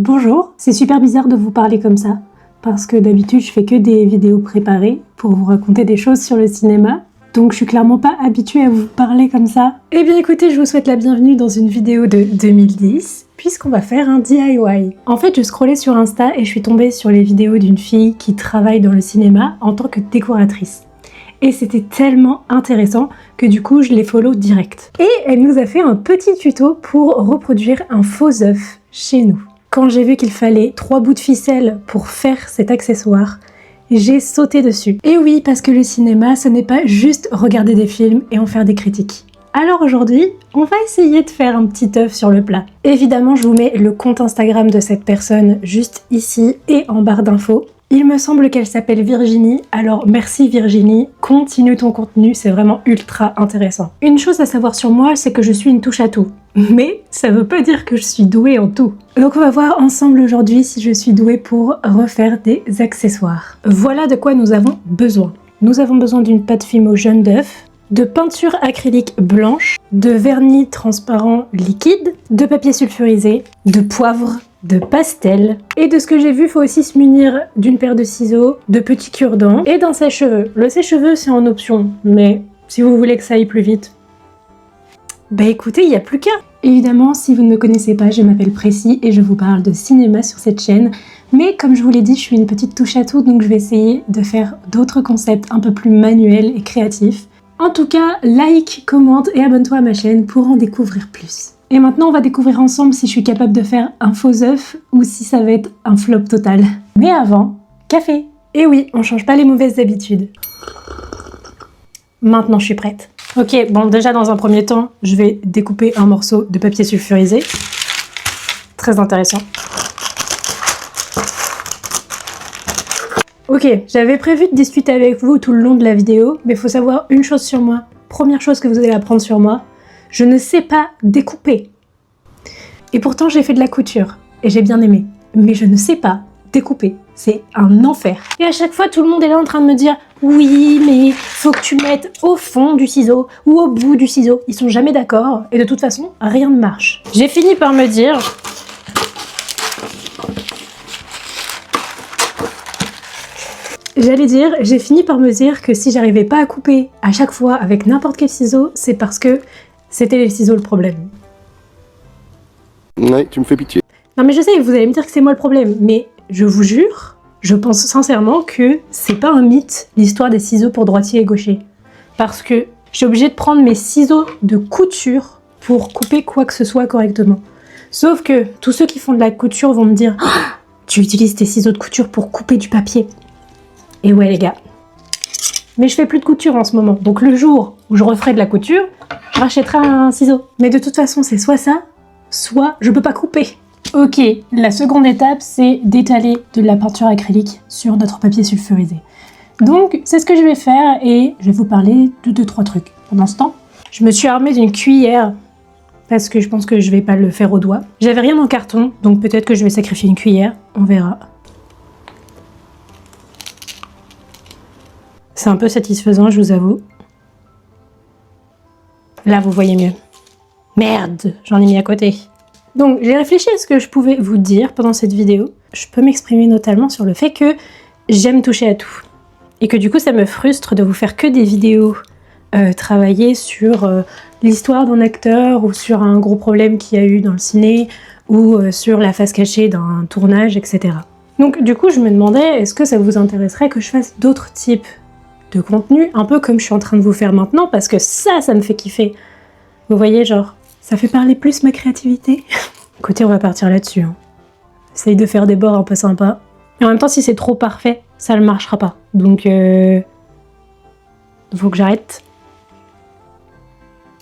Bonjour, c'est super bizarre de vous parler comme ça, parce que d'habitude je fais que des vidéos préparées pour vous raconter des choses sur le cinéma, donc je suis clairement pas habituée à vous parler comme ça. Eh bien écoutez, je vous souhaite la bienvenue dans une vidéo de 2010, puisqu'on va faire un DIY. En fait, je scrollais sur Insta et je suis tombée sur les vidéos d'une fille qui travaille dans le cinéma en tant que décoratrice. Et c'était tellement intéressant que du coup je les follow direct. Et elle nous a fait un petit tuto pour reproduire un faux œuf chez nous. Quand j'ai vu qu'il fallait 3 bouts de ficelle pour faire cet accessoire, j'ai sauté dessus. Et oui, parce que le cinéma, ce n'est pas juste regarder des films et en faire des critiques. Alors aujourd'hui, on va essayer de faire un petit œuf sur le plat. Évidemment, je vous mets le compte Instagram de cette personne juste ici et en barre d'infos. Il me semble qu'elle s'appelle Virginie, alors merci Virginie, continue ton contenu, c'est vraiment ultra intéressant. Une chose à savoir sur moi, c'est que je suis une touche à tout. Mais ça veut pas dire que je suis douée en tout. Donc on va voir ensemble aujourd'hui si je suis douée pour refaire des accessoires. Voilà de quoi nous avons besoin. Nous avons besoin d'une pâte fimo jaune d'œuf, de peinture acrylique blanche, de vernis transparent liquide, de papier sulfurisé, de poivre, de pastel, et de ce que j'ai vu, faut aussi se munir d'une paire de ciseaux, de petits cure-dents et d'un sèche-cheveux. Le sèche-cheveux c'est en option, mais si vous voulez que ça aille plus vite, bah écoutez, il n'y a plus qu'à. Évidemment, si vous ne me connaissez pas, je m'appelle Précis et je vous parle de cinéma sur cette chaîne, mais comme je vous l'ai dit, je suis une petite touche à tout, donc je vais essayer de faire d'autres concepts un peu plus manuels et créatifs. En tout cas, like, commente et abonne-toi à ma chaîne pour en découvrir plus. Et maintenant, on va découvrir ensemble si je suis capable de faire un faux œuf ou si ça va être un flop total. Mais avant, café. Et oui, on change pas les mauvaises habitudes. Maintenant, je suis prête. Ok, bon, déjà dans un premier temps, je vais découper un morceau de papier sulfurisé. Très intéressant. Ok, j'avais prévu de discuter avec vous tout le long de la vidéo, mais il faut savoir une chose sur moi. Première chose que vous allez apprendre sur moi, je ne sais pas découper. Et pourtant, j'ai fait de la couture, et j'ai bien aimé. Mais je ne sais pas découper. C'est un enfer. Et à chaque fois, tout le monde est là en train de me dire « Oui, mais faut que tu mettes au fond du ciseau ou au bout du ciseau. » Ils sont jamais d'accord, et de toute façon, rien ne marche. J'ai fini par me dire... j'ai fini par me dire que si j'arrivais pas à couper à chaque fois avec n'importe quel ciseau, c'est parce que c'était les ciseaux le problème. Ouais, tu me fais pitié. Non mais je sais, vous allez me dire que c'est moi le problème, mais je vous jure, je pense sincèrement que c'est pas un mythe l'histoire des ciseaux pour droitier et gaucher. Parce que j'ai obligée de prendre mes ciseaux de couture pour couper quoi que ce soit correctement. Sauf que tous ceux qui font de la couture vont me dire oh, « Tu utilises tes ciseaux de couture pour couper du papier ». Et ouais les gars, mais je fais plus de couture en ce moment, donc le jour où je referai de la couture, je rachèterai un ciseau. Mais de toute façon c'est soit ça, soit je peux pas couper. Ok, la seconde étape c'est d'étaler de la peinture acrylique sur notre papier sulfurisé. Donc c'est ce que je vais faire et je vais vous parler de 2-3 trucs. Pendant ce temps, je me suis armée d'une cuillère parce que je pense que je vais pas le faire au doigt. J'avais rien en carton, donc peut-être que je vais sacrifier une cuillère, on verra. C'est un peu satisfaisant, je vous avoue. Là, vous voyez mieux. Merde, j'en ai mis à côté. Donc, j'ai réfléchi à ce que je pouvais vous dire pendant cette vidéo. Je peux m'exprimer notamment sur le fait que j'aime toucher à tout. Et que du coup, ça me frustre de vous faire que des vidéos travailler sur l'histoire d'un acteur ou sur un gros problème qu'il y a eu dans le ciné ou sur la face cachée d'un tournage, etc. Donc, du coup, je me demandais, est-ce que ça vous intéresserait que je fasse d'autres types de contenu, un peu comme je suis en train de vous faire maintenant, parce que ça me fait kiffer. Vous voyez, genre, ça fait parler plus ma créativité. Écoutez, on va partir là-dessus. Hein. Essaye de faire des bords un peu sympas. Et en même temps, si c'est trop parfait, ça ne marchera pas. Donc, faut que j'arrête.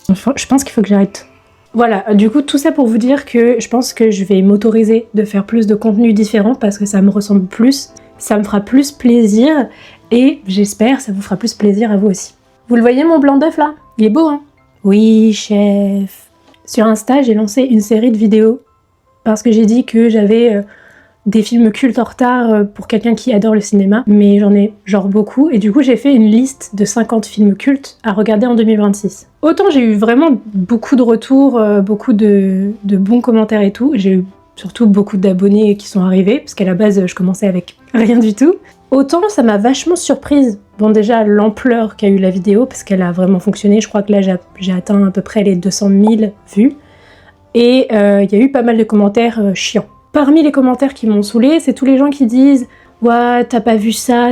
Je pense qu'il faut que j'arrête. Voilà, du coup, tout ça pour vous dire que je pense que je vais m'autoriser de faire plus de contenu différent parce que ça me ressemble plus, ça me fera plus plaisir et j'espère ça vous fera plus plaisir à vous aussi. Vous le voyez mon blanc d'œuf là? Il est beau hein? Oui chef. Sur Insta, j'ai lancé une série de vidéos parce que j'ai dit que j'avais des films cultes en retard pour quelqu'un qui adore le cinéma, mais j'en ai genre beaucoup, et du coup j'ai fait une liste de 50 films cultes à regarder en 2026. Autant j'ai eu vraiment beaucoup de retours, beaucoup de bons commentaires et tout, j'ai eu surtout beaucoup d'abonnés qui sont arrivés, parce qu'à la base je commençais avec rien du tout. Autant ça m'a vachement surprise. Bon, déjà l'ampleur qu'a eu la vidéo, parce qu'elle a vraiment fonctionné, je crois que là j'ai atteint à peu près les 200 000 vues. Et il y a eu pas mal de commentaires chiants. Parmi les commentaires qui m'ont saoulée, c'est tous les gens qui disent « Ouais, t'as pas vu ça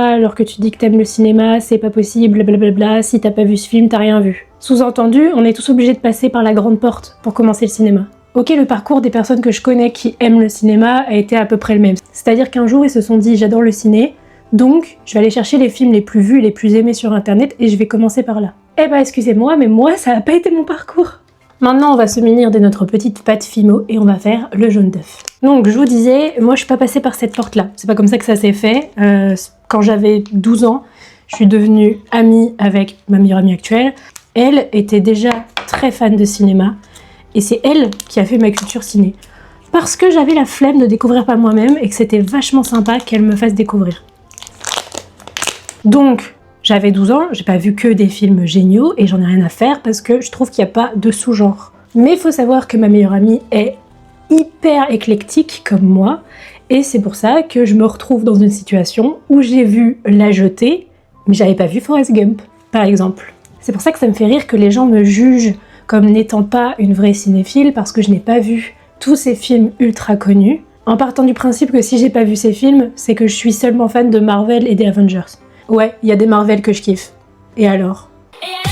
alors que tu dis que t'aimes le cinéma, c'est pas possible, blablabla, si t'as pas vu ce film, t'as rien vu. » Sous-entendu, on est tous obligés de passer par la grande porte pour commencer le cinéma. Ok, le parcours des personnes que je connais qui aiment le cinéma a été à peu près le même. C'est-à-dire qu'un jour, ils se sont dit « J'adore le ciné, donc je vais aller chercher les films les plus vus et les plus aimés sur internet et je vais commencer par là. » Eh ben excusez-moi, mais moi, ça a pas été mon parcours. Maintenant, on va se munir de notre petite pâte Fimo et on va faire le jaune d'œuf. Donc, je vous disais, moi, je suis pas passée par cette porte-là. C'est pas comme ça que ça s'est fait. Quand j'avais 12 ans, je suis devenue amie avec ma meilleure amie actuelle. Elle était déjà très fan de cinéma et c'est elle qui a fait ma culture ciné. Parce que j'avais la flemme de découvrir par moi-même et que c'était vachement sympa qu'elle me fasse découvrir. Donc, j'avais 12 ans, j'ai pas vu que des films géniaux et j'en ai rien à faire parce que je trouve qu'il n'y a pas de sous-genre. Mais il faut savoir que ma meilleure amie est hyper éclectique comme moi et c'est pour ça que je me retrouve dans une situation où j'ai vu La Jetée, mais j'avais pas vu Forrest Gump, par exemple. C'est pour ça que ça me fait rire que les gens me jugent comme n'étant pas une vraie cinéphile parce que je n'ai pas vu tous ces films ultra connus, en partant du principe que si j'ai pas vu ces films, c'est que je suis seulement fan de Marvel et des Avengers. Ouais, il y a des Marvel que je kiffe. Et alors ? Mais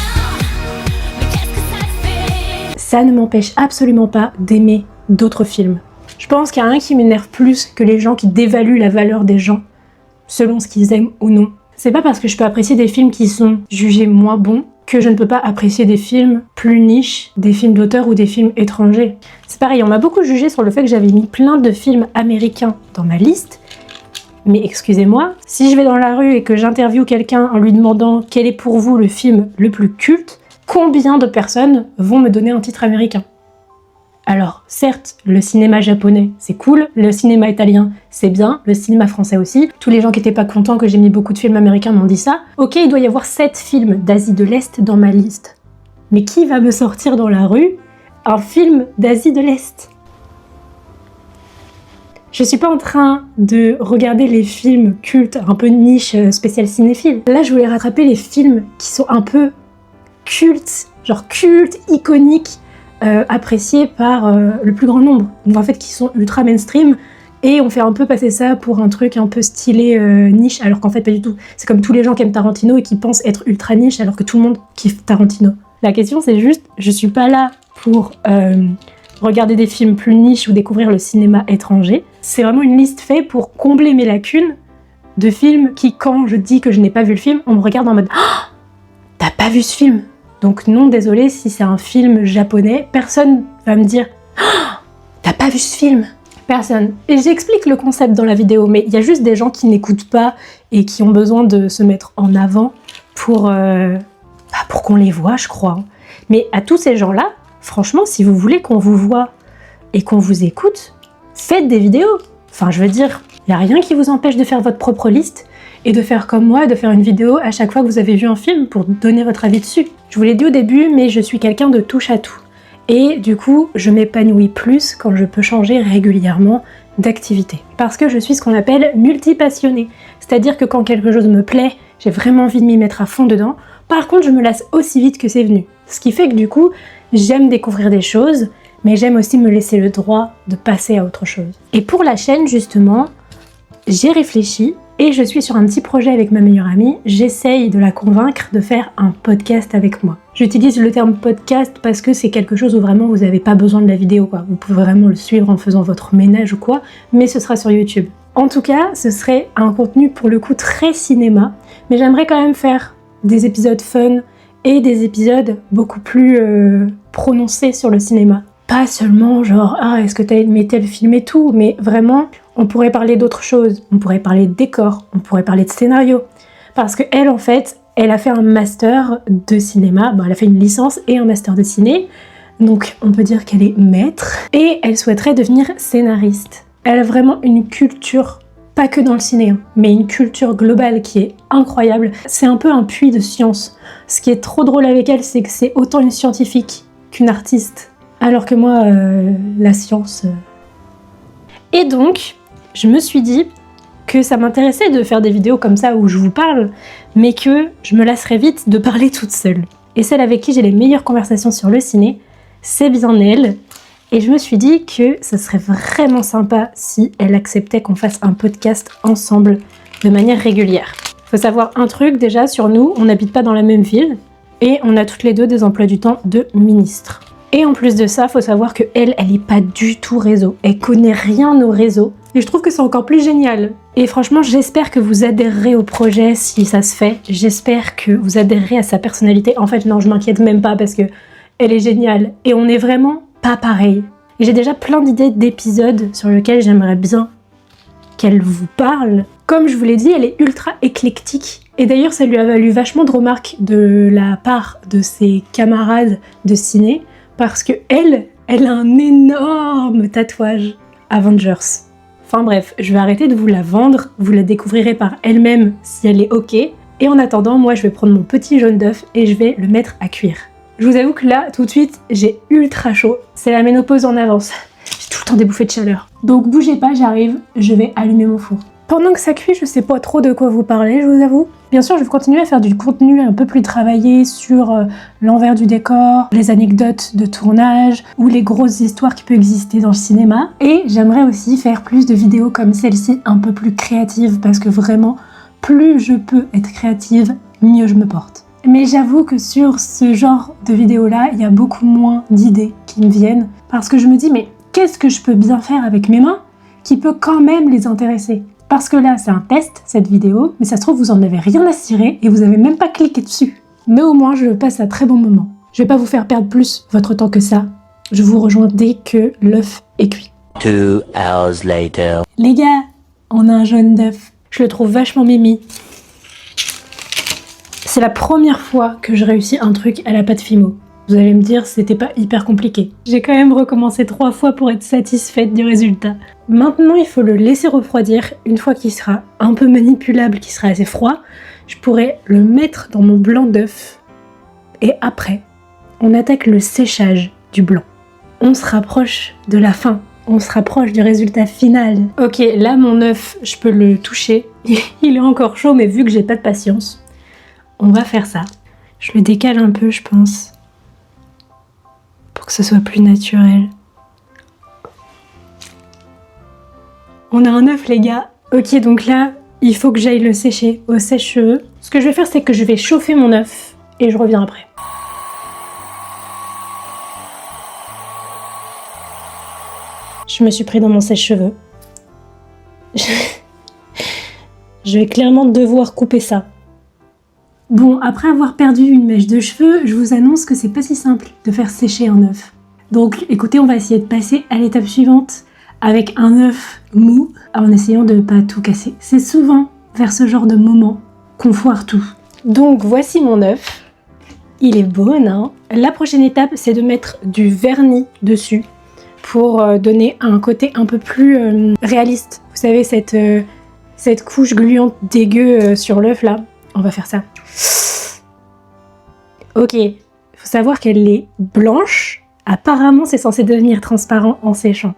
qu'est-ce que ça fait ? Ça ne m'empêche absolument pas d'aimer d'autres films. Je pense qu'il n'y a rien qui m'énerve plus que les gens qui dévaluent la valeur des gens selon ce qu'ils aiment ou non. C'est pas parce que je peux apprécier des films qui sont jugés moins bons que je ne peux pas apprécier des films plus niches, des films d'auteur ou des films étrangers. C'est pareil, on m'a beaucoup jugé sur le fait que j'avais mis plein de films américains dans ma liste. Mais excusez-moi, si je vais dans la rue et que j'interviewe quelqu'un en lui demandant quel est pour vous le film le plus culte, combien de personnes vont me donner un titre américain ? Alors, certes, le cinéma japonais, c'est cool, le cinéma italien, c'est bien, le cinéma français aussi. Tous les gens qui étaient pas contents que j'ai mis beaucoup de films américains m'ont dit ça. Ok, il doit y avoir 7 films d'Asie de l'Est dans ma liste. Mais qui va me sortir dans la rue un film d'Asie de l'Est ? Je suis pas en train de regarder les films cultes, un peu niche, spécial cinéphile. Là, je voulais rattraper les films qui sont un peu cultes, genre cultes, iconiques, appréciés par le plus grand nombre. Donc en fait, qui sont ultra mainstream, et on fait un peu passer ça pour un truc un peu stylé niche, alors qu'en fait, pas du tout. C'est comme tous les gens qui aiment Tarantino et qui pensent être ultra niche, alors que tout le monde kiffe Tarantino. La question, c'est juste, je suis pas là pour regarder des films plus niches ou découvrir le cinéma étranger. C'est vraiment une liste faite pour combler mes lacunes de films qui, quand je dis que je n'ai pas vu le film, on me regarde en mode oh, « T'as pas vu ce film ?» Donc non, désolé, si c'est un film japonais, personne va me dire oh, « T'as pas vu ce film ?» Personne. Et j'explique le concept dans la vidéo, mais il y a juste des gens qui n'écoutent pas et qui ont besoin de se mettre en avant pour qu'on les voit, je crois. Mais à tous ces gens-là, franchement, si vous voulez qu'on vous voit et qu'on vous écoute, faites des vidéos. Enfin, je veux dire, il n'y a rien qui vous empêche de faire votre propre liste et de faire comme moi, de faire une vidéo à chaque fois que vous avez vu un film pour donner votre avis dessus. Je vous l'ai dit au début, mais je suis quelqu'un de touche à tout. Et du coup, je m'épanouis plus quand je peux changer régulièrement d'activité. Parce que je suis ce qu'on appelle multipassionnée. C'est-à-dire que quand quelque chose me plaît, j'ai vraiment envie de m'y mettre à fond dedans. Par contre, je me lasse aussi vite que c'est venu. Ce qui fait que du coup, j'aime découvrir des choses, mais j'aime aussi me laisser le droit de passer à autre chose. Et pour la chaîne, justement, j'ai réfléchi et je suis sur un petit projet avec ma meilleure amie. J'essaye de la convaincre de faire un podcast avec moi. J'utilise le terme podcast parce que c'est quelque chose où vraiment vous n'avez pas besoin de la vidéo, quoi. Vous pouvez vraiment le suivre en faisant votre ménage ou quoi, mais ce sera sur YouTube. En tout cas, ce serait un contenu pour le coup très cinéma, mais j'aimerais quand même faire des épisodes fun et des épisodes beaucoup plus prononcés sur le cinéma. Pas seulement genre « Ah, est-ce que t'as aimé tel film et tout ?» mais vraiment, on pourrait parler d'autres choses. On pourrait parler de décors, on pourrait parler de scénario. Parce que elle, en fait, elle a fait un master de cinéma. Bon, elle a fait une licence et un master de ciné. Donc, on peut dire qu'elle est maître. Et elle souhaiterait devenir scénariste. Elle a vraiment une culture, pas que dans le ciné, mais une culture globale qui est incroyable. C'est un peu un puits de science. Ce qui est trop drôle avec elle, c'est que c'est autant une scientifique qu'une artiste. Alors que moi, la science, Et donc, je me suis dit que ça m'intéressait de faire des vidéos comme ça où je vous parle, mais que je me lasserais vite de parler toute seule. Et celle avec qui j'ai les meilleures conversations sur le ciné, c'est bien elle. Et je me suis dit que ça serait vraiment sympa si elle acceptait qu'on fasse un podcast ensemble de manière régulière. Faut savoir un truc déjà sur nous, on n'habite pas dans la même ville et on a toutes les deux des emplois du temps de ministres. Et en plus de ça, faut savoir que elle est pas du tout réseau. Elle connaît rien au réseau. Et je trouve que c'est encore plus génial. Et franchement, j'espère que vous adhérerez au projet si ça se fait. J'espère que vous adhérerez à sa personnalité. En fait, non, je m'inquiète même pas parce que elle est géniale. Et on est vraiment pas pareil. Et j'ai déjà plein d'idées d'épisodes sur lesquels j'aimerais bien qu'elle vous parle. Comme je vous l'ai dit, elle est ultra éclectique. Et d'ailleurs, ça lui a valu vachement de remarques de la part de ses camarades de ciné. Parce que elle a un énorme tatouage Avengers. Enfin bref, je vais arrêter de vous la vendre, vous la découvrirez par elle-même si elle est ok. Et en attendant, moi je vais prendre mon petit jaune d'œuf et je vais le mettre à cuire. Je vous avoue que là, tout de suite, j'ai ultra chaud. C'est la ménopause en avance. J'ai tout le temps des bouffées de chaleur. Donc bougez pas, j'arrive, je vais allumer mon four. Pendant que ça cuit, je sais pas trop de quoi vous parler, je vous avoue. Bien sûr, je vais continuer à faire du contenu un peu plus travaillé sur l'envers du décor, les anecdotes de tournage ou les grosses histoires qui peuvent exister dans le cinéma. Et j'aimerais aussi faire plus de vidéos comme celle-ci, un peu plus créatives, parce que vraiment, plus je peux être créative, mieux je me porte. Mais j'avoue que sur ce genre de vidéos-là, il y a beaucoup moins d'idées qui me viennent, parce que je me dis, mais qu'est-ce que je peux bien faire avec mes mains qui peut quand même les intéresser ? Parce que là, c'est un test, cette vidéo, mais ça se trouve, vous en avez rien à cirer et vous avez même pas cliqué dessus. Mais au moins, je passe un très bon moment. Je vais pas vous faire perdre plus votre temps que ça. Je vous rejoins dès que l'œuf est cuit. 2 hours later. Les gars, on a un jaune d'œuf. Je le trouve vachement mimi. C'est la première fois que je réussis un truc à la pâte Fimo. Vous allez me dire, c'était pas hyper compliqué. J'ai quand même recommencé 3 fois pour être satisfaite du résultat. Maintenant, il faut le laisser refroidir. Une fois qu'il sera un peu manipulable, qu'il sera assez froid, je pourrai le mettre dans mon blanc d'œuf. Et après, on attaque le séchage du blanc. On se rapproche de la fin. On se rapproche du résultat final. Ok, là, mon œuf, je peux le toucher. Il est encore chaud, mais vu que j'ai pas de patience, on va faire ça. Je le décale un peu, je pense, pour que ce soit plus naturel. On a un œuf, les gars. Ok, donc là, il faut que j'aille le sécher au sèche-cheveux. Ce que je vais faire, c'est que je vais chauffer mon œuf et je reviens après. Je me suis pris dans mon sèche-cheveux. Je vais clairement devoir couper ça. Bon, après avoir perdu une mèche de cheveux, je vous annonce que c'est pas si simple de faire sécher un œuf. Donc écoutez, on va essayer de passer à l'étape suivante avec un œuf mou en essayant de ne pas tout casser. C'est souvent vers ce genre de moment qu'on foire tout. Donc voici mon œuf. Il est beau, non ? La prochaine étape, c'est de mettre du vernis dessus pour donner un côté un peu plus réaliste. Vous savez, cette couche gluante dégueu sur l'œuf là. On va faire ça. Ok, il faut savoir qu'elle est blanche. Apparemment, c'est censé devenir transparent en séchant.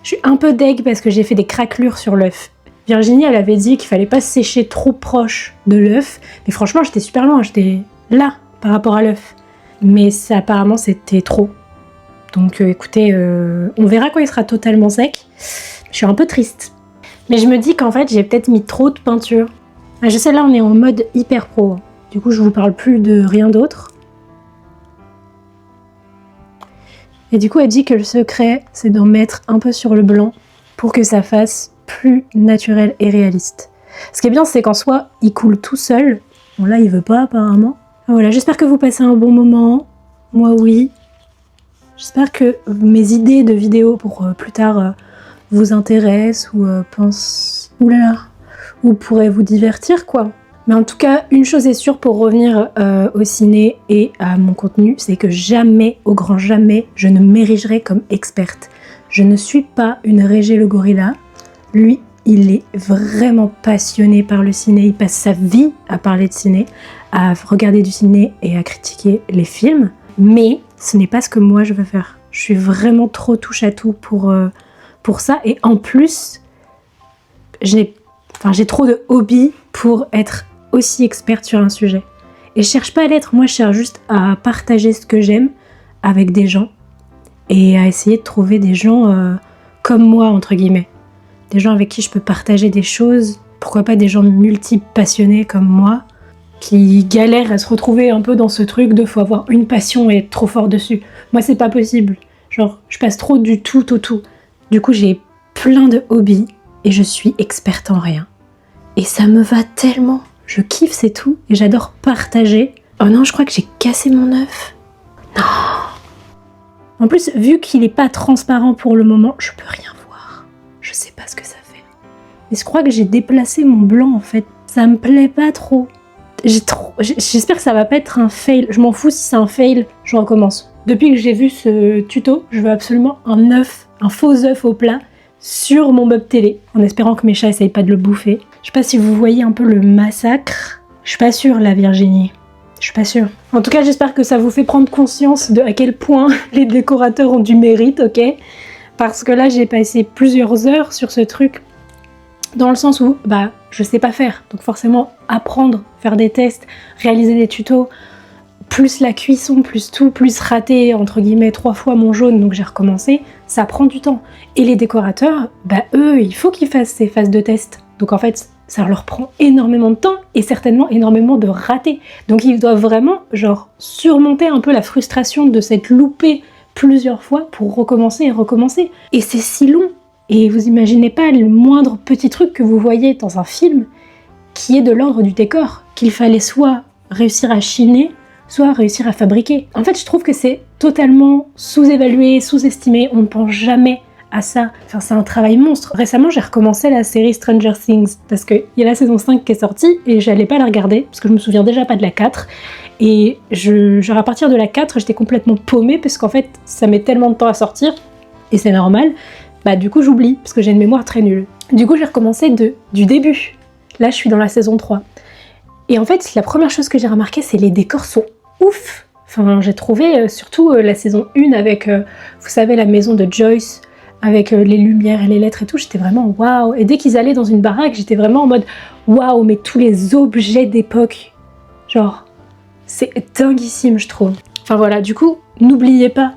Je suis un peu deg parce que j'ai fait des craquelures sur l'œuf. Virginie, elle avait dit qu'il fallait pas sécher trop proche de l'œuf. Mais franchement, j'étais super loin, j'étais là par rapport à l'œuf. Mais ça, apparemment, c'était trop. Donc écoutez, on verra quand il sera totalement sec. Je suis un peu triste. Mais je me dis qu'en fait, j'ai peut-être mis trop de peinture. Je sais, là, on est en mode hyper pro. Du coup, je vous parle plus de rien d'autre. Et du coup, elle dit que le secret, c'est d'en mettre un peu sur le blanc pour que ça fasse plus naturel et réaliste. Ce qui est bien, c'est qu'en soi, il coule tout seul. Bon, là, il veut pas, apparemment. Voilà, j'espère que vous passez un bon moment. Moi, oui. J'espère que mes idées de vidéos pour plus tard vous intéressent ou pensent... Oulala, ou pourraient vous divertir, quoi. Mais en tout cas, une chose est sûre pour revenir au ciné et à mon contenu, c'est que jamais, au grand jamais, je ne m'érigerai comme experte. Je ne suis pas une Régé le gorilla. Lui, il est vraiment passionné par le ciné. Il passe sa vie à parler de ciné, à regarder du ciné et à critiquer les films. Mais ce n'est pas ce que moi je veux faire. Je suis vraiment trop touche à tout pour pour ça. Et en plus, j'ai trop de hobbies pour être aussi experte sur un sujet. Et je cherche pas à l'être, moi je cherche juste à partager ce que j'aime avec des gens et à essayer de trouver des gens comme moi, entre guillemets. Des gens avec qui je peux partager des choses, pourquoi pas des gens multi-passionnés comme moi, qui galèrent à se retrouver un peu dans ce truc de faut avoir une passion et être trop fort dessus. Moi c'est pas possible, genre je passe trop du tout au tout. Du coup j'ai plein de hobbies et je suis experte en rien. Et ça me va tellement, je kiffe c'est tout et j'adore partager. Oh non, je crois que j'ai cassé mon œuf. Non. En plus, vu qu'il est pas transparent pour le moment, je peux rien voir. Je sais pas ce que ça fait. Mais je crois que j'ai déplacé mon blanc en fait. Ça me plaît pas trop. J'espère que ça va pas être un fail. Je m'en fous si c'est un fail, je recommence. Depuis que j'ai vu ce tuto, je veux absolument un faux œuf au plat sur mon meuble télé, en espérant que mes chats essayent pas de le bouffer. Je sais pas si vous voyez un peu le massacre. Je suis pas sûre, la Virginie. Je suis pas sûre. En tout cas, j'espère que ça vous fait prendre conscience de à quel point les décorateurs ont du mérite, ok? Parce que là, j'ai passé plusieurs heures sur ce truc, dans le sens où, je sais pas faire. Donc forcément, apprendre, faire des tests, réaliser des tutos, plus la cuisson, plus tout, plus rater, entre guillemets, 3 fois mon jaune, donc j'ai recommencé, ça prend du temps. Et les décorateurs, eux, il faut qu'ils fassent ces phases de test. Donc en fait, ça leur prend énormément de temps et certainement énormément de ratés. Donc ils doivent vraiment, surmonter un peu la frustration de s'être loupé plusieurs fois pour recommencer et recommencer. Et c'est si long. Et vous imaginez pas le moindre petit truc que vous voyez dans un film qui est de l'ordre du décor, qu'il fallait soit réussir à chiner, soit réussir à fabriquer. En fait, je trouve que c'est totalement sous-évalué, sous-estimé, on ne pense jamais à ça. Enfin, c'est un travail monstre. Récemment, j'ai recommencé la série Stranger Things, parce qu'il y a la saison 5 qui est sortie, et j'allais pas la regarder, parce que je me souviens déjà pas de la 4, et genre à partir de la 4, j'étais complètement paumée, parce qu'en fait, ça met tellement de temps à sortir, et c'est normal, du coup j'oublie, parce que j'ai une mémoire très nulle. Du coup, j'ai recommencé du début. Là, je suis dans la saison 3. Et en fait, la première chose que j'ai remarqué, c'est les décors sont ouf. Enfin, j'ai trouvé surtout la saison 1 avec, vous savez, la maison de Joyce, avec les lumières et les lettres et tout, j'étais vraiment waouh. Et dès qu'ils allaient dans une baraque, j'étais vraiment en mode waouh, mais tous les objets d'époque, c'est dinguissime, je trouve. Enfin voilà, du coup, n'oubliez pas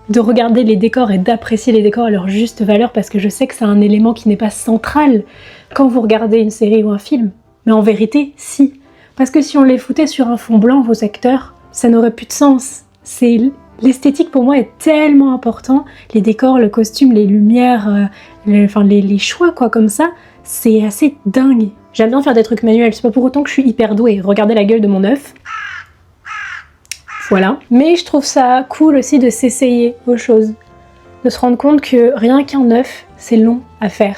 de regarder les décors et d'apprécier les décors à leur juste valeur, parce que je sais que c'est un élément qui n'est pas central quand vous regardez une série ou un film. Mais en vérité, si. Parce que si on les foutait sur un fond blanc, vos acteurs, ça n'aurait plus de sens. L'esthétique pour moi est tellement important. Les décors, le costume, les lumières, les choix quoi comme ça, c'est assez dingue. J'aime bien faire des trucs manuels, c'est pas pour autant que je suis hyper douée. Regardez la gueule de mon œuf. Voilà. Mais je trouve ça cool aussi de s'essayer aux choses. De se rendre compte que rien qu'un œuf, c'est long à faire.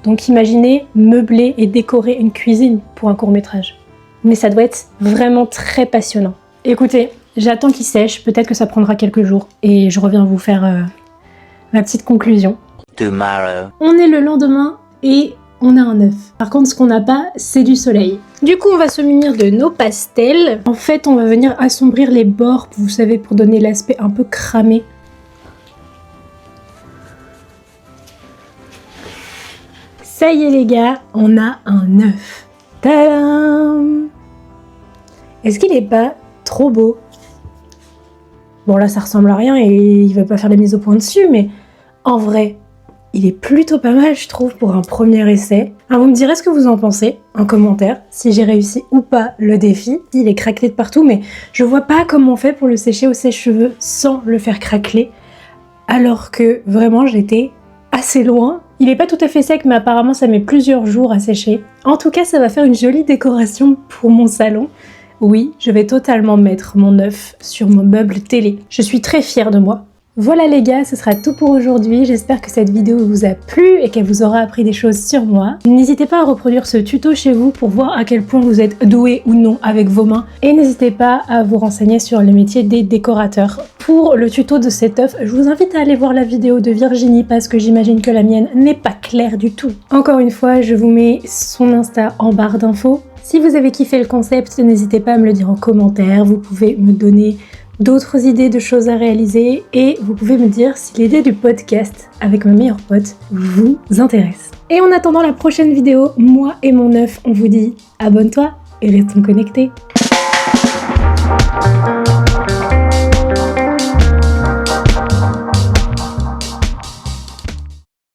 Donc imaginez meubler et décorer une cuisine pour un court-métrage. Mais ça doit être vraiment très passionnant. Écoutez, j'attends qu'il sèche, peut-être que ça prendra quelques jours, et je reviens vous faire ma petite conclusion. Tomorrow. On est le lendemain et on a un œuf. Par contre, ce qu'on n'a pas, c'est du soleil. Du coup, on va se munir de nos pastels. En fait, on va venir assombrir les bords, vous savez, pour donner l'aspect un peu cramé. Ça y est les gars, on a un œuf. Tadam! Est-ce qu'il est pas trop beau? Bon là ça ressemble à rien et il va pas faire la mise au point dessus, mais en vrai, il est plutôt pas mal je trouve pour un premier essai. Alors vous me direz ce que vous en pensez en commentaire, si j'ai réussi ou pas le défi. Il est craquelé de partout, mais je vois pas comment on fait pour le sécher au sèche-cheveux sans le faire craqueler, alors que vraiment j'étais assez loin. Il est pas tout à fait sec, mais apparemment ça met plusieurs jours à sécher. En tout cas, ça va faire une jolie décoration pour mon salon. Oui, je vais totalement mettre mon œuf sur mon meuble télé. Je suis très fière de moi. Voilà les gars, ce sera tout pour aujourd'hui. J'espère que cette vidéo vous a plu et qu'elle vous aura appris des choses sur moi. N'hésitez pas à reproduire ce tuto chez vous pour voir à quel point vous êtes doué ou non avec vos mains. Et n'hésitez pas à vous renseigner sur le métier des décorateurs. Pour le tuto de cet œuf, je vous invite à aller voir la vidéo de Virginie parce que j'imagine que la mienne n'est pas claire du tout. Encore une fois, je vous mets son Insta en barre d'infos. Si vous avez kiffé le concept, n'hésitez pas à me le dire en commentaire. Vous pouvez me donner d'autres idées de choses à réaliser et vous pouvez me dire si l'idée du podcast avec ma meilleure pote vous intéresse. Et en attendant la prochaine vidéo, moi et mon œuf, on vous dit abonne-toi et restons connectés.